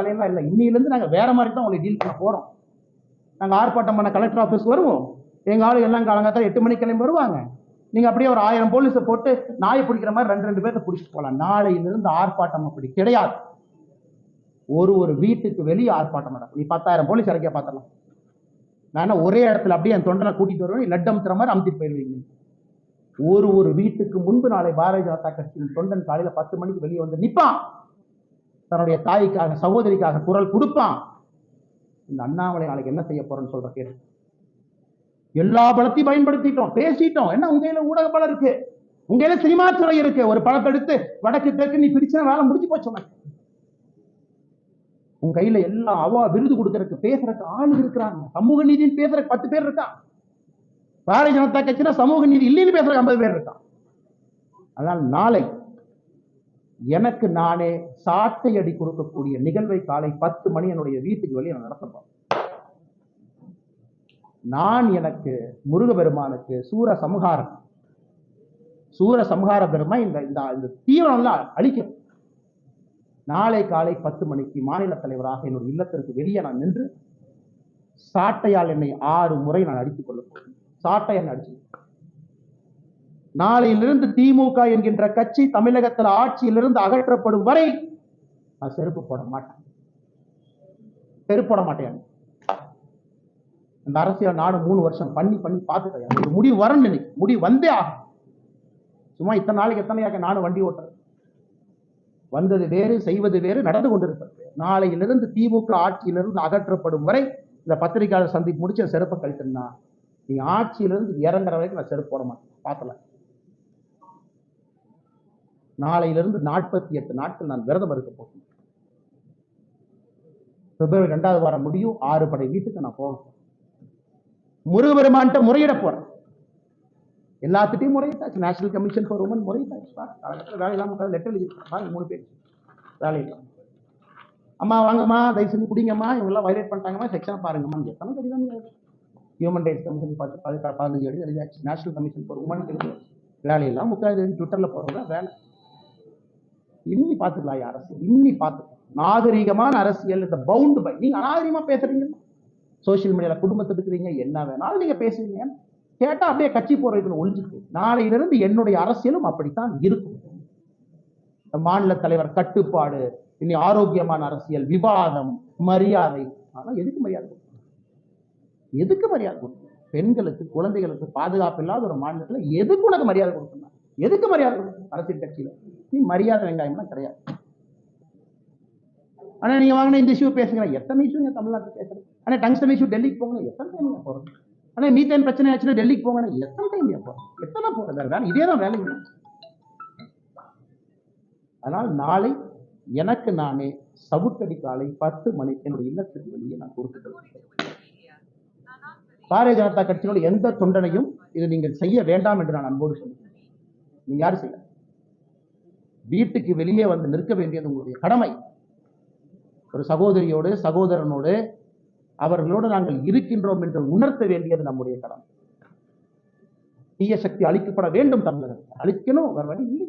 இல்லை, இன்னிலிருந்து நாங்கள் வேற மாதிரி தான் உங்களை டீல் பண்ண போறோம். நாங்கள் ஆர்ப்பாட்டம் பண்ண கலெக்டர் ஆஃபீஸ் வருவோம். எங்க ஆளு எல்லாம் காலங்காத்தால 8 மணிக்கு கிளம்பி வருவாங்க. நீங்க அப்படியே ஒரு 1000 போலீஸை போட்டு நாயை பிடிக்கிற மாதிரி 2 பேர்த்த பிடிச்சிட்டு போகலாம். நாளையிலிருந்து ஆர்ப்பாட்டம் அப்படி கிடையாது. ஒரு வீட்டுக்கு வெளியே ஆர்ப்பாட்டம் நடக்கும். நீ 10,000 போலீஸ் இறக்கிய பார்த்துடலாம். நான் ஒரே இடத்துல அப்படியே என் தொண்டனை கூட்டிட்டு வருவேன். லட்டு அமுத்துற மாதிரி அமுத்திட்டு போயிருவீங்க. ஒரு வீட்டுக்கு முன்பு நாளை பாரதிய ஜனதா கட்சியின் தொண்டன் காலையில 10 மணிக்கு வெளியே வந்து நிற்பான். தன்னுடைய தாய்க்காக சகோதரிக்காக குரல் கொடுப்பான். இந்த அண்ணாமலை நாளைக்கு என்ன செய்ய போறேன்னு சொல்ற கேள்வி. எல்லா பலத்தையும் பயன்படுத்திட்டோம், பேசிட்டோம். என்ன உங்க கையில ஊடக பலம் இருக்கு, உங்க கையில சினிமா துறை இருக்கு. ஒரு படத்தை எடுத்து வடக்கு தெற்கு நீ பிரிச்சா வேலை முடிஞ்சு போச்சு. உங்க கையில எல்லாம் விருது கொடுக்கறதுக்கு பேசுறதுக்கு ஆளு இருக்கிறாங்க. சமூக நீதினு பேசுறதுக்கு 10 பேர் இருக்கான். பாரதிய ஜனதா கட்சினா சமூக நீதி இல்லைன்னு பேசுறதுக்கு 50 பேர் இருக்கான். அதனால் நாளை எனக்கு நானே சாட்டை அடி கொடுக்கக்கூடிய நிகழ்வை காலை 10 மணி என்னுடைய வீட்டுக்கு வெளியே நடத்தப்போம். நான் எனக்கு முருகபெருமானுக்கு சூர சம்ஹார பெருமை இந்த தீவிரம்லாம் அழிக்கும். நாளை காலை 10 மணிக்கு மாநில தலைவராக என்னுடைய இல்லத்திற்கு வெளியே நான் நின்று சாட்டையால் என்னை 6 முறை நான் அடித்துக் கொள்ள போகிறேன். சாட்டை என்னை அடிச்சு. நாளையிலிருந்து திமுக என்கின்ற கட்சி தமிழகத்தில் ஆட்சியிலிருந்து அகற்றப்படும் வரை நான் செருப்பு போட மாட்டேன். இந்த அரசியல் நாடு 3 வருஷம் பண்ணி பார்த்துட்டேன். ஒரு முடிவு வரணும். நினைக்கு முடிவு வந்தே ஆகும். சும்மா இத்தனை நாளைக்கு எத்தனையாக நானும் வண்டி ஓட்டுறேன். வந்தது வேறு, செய்வது வேறு, நடந்து கொண்டிருப்பது. நாளையிலிருந்து திமுக ஆட்சியிலிருந்து அகற்றப்படும் வரை இந்த பத்திரிகையாளர் சந்திப்பு முடிச்சு செருப்பை கழித்தா நீ ஆட்சியிலிருந்து இறங்குற வரைக்கும் நான் செருப்பு போட மாட்டேன். பார்க்கல. நாளையிலிருந்து 48 நாட்கள் நான் விரதம் இருக்க போகிறேன். பிப்ரவரி 2வது வாரம் முடியும். 6 படை வீட்டுக்கு நான் போவேன். முருகபெருமான்கிட்ட முறையிட போறேன். எல்லாத்திட்டையும் முறையிட்டாச்சு. நேஷனல் கமிஷன் ஃபார் உமன் முறையிட்டாச்சு. வேலை இல்லாம லெட்டர் எழுதிருக்காங்க 3 பேர் வேலை இல்லாம. அம்மா வாங்கம்மா, தயவு செஞ்சு குடிங்கம்மா, இவங்கெல்லாம் வயலேட் பண்ணிட்டாங்கம்மா, செக்ஷன் பாருங்கம்மா. எத்தனை கடிதம் ஹியூமன் ரைட்ஸ் கமிஷன் பார்த்து 15 எழுதியாச்சு. நேஷனல் கமிஷன் ஃபார் உமன் வேலையெல்லாம் ட்விட்டர்ல போறவங்க வேலை. இன்னி பார்த்துக்கலாம். அரசியல் இன்னி பார்த்துக்கலாம். நாகரீகமான அரசியல். இந்த பவுண்ட் பை நீங்க அநாகரிகமா பேசுறீங்க. சோசியல் மீடியால குடும்பத்தை இருக்கிறீங்க, என்ன வேணாலும் நீங்க பேசுறீங்க. கேட்டா அப்படியே கட்சி போறதுன்னு ஒழிஞ்சுக்கு. நாளையிலிருந்து என்னுடைய அரசியலும் அப்படித்தான் இருக்கும். மாநில தலைவர் கட்டுப்பாடு, இனி ஆரோக்கியமான அரசியல், விவாதம், மரியாதை. ஆனா எதுக்கு மரியாதை கொடுக்கணும்? எதுக்கு மரியாதை கொடுக்கணும்? பெண்களுக்கு குழந்தைகளுக்கு பாதுகாப்பு இல்லாத ஒரு மாநிலத்துல எதுக்கு உனக்கு மரியாதை கொடுக்கணும்? எதுக்கு மரியாதை கொடுக்கணும்? அரசியல் கட்சியில நீ மரியாதை வெங்காயம்லாம் கிடையாது. ஆனா நீங்க வாங்கின இந்த இஷ்யூ பேசுங்க. எத்தனை இஷ்யூ தமிழ்நாட்டில் பேசுறேன். ஆனா டங்ஸ்டன் இஷ்யூ டெல்லிக்கு போங்க. எத்தனை டைம் போறோம். ஆனா மீத்தேன் பிரச்சனை ஆச்சுன்னா டெல்லிக்கு போங்க. எத்தனை டைம் போறோம். எத்தனை போறது வேலை. இதேதான் வேலை. அதனால் நாளை எனக்கு நானே சவுக்கடி காலை 10 மணிக்கு என்னுடைய இல்லத்துக்கு வெளியே நான் கொடுத்துட்டு பாரதிய ஜனதா கட்சியோட எந்த தொண்டனையும் இது நீங்கள் செய்ய வேண்டாம் என்று நான் அன்போடு சொல்லுவேன். நீங்க யாரும் செய்ய. வீட்டுக்கு வெளியே வந்து நிற்க வேண்டியது உங்களுடைய கடமை. ஒரு சகோதரியோடு சகோதரனோடு அவர்களோடு நாங்கள் இருக்கின்றோம் என்று உணர்த்த வேண்டியது நம்முடைய கடமை. தீய சக்தி அழிக்கப்பட வேண்டும். தமிழகத்தில் அழிக்கணும், வேற வழி இல்லை.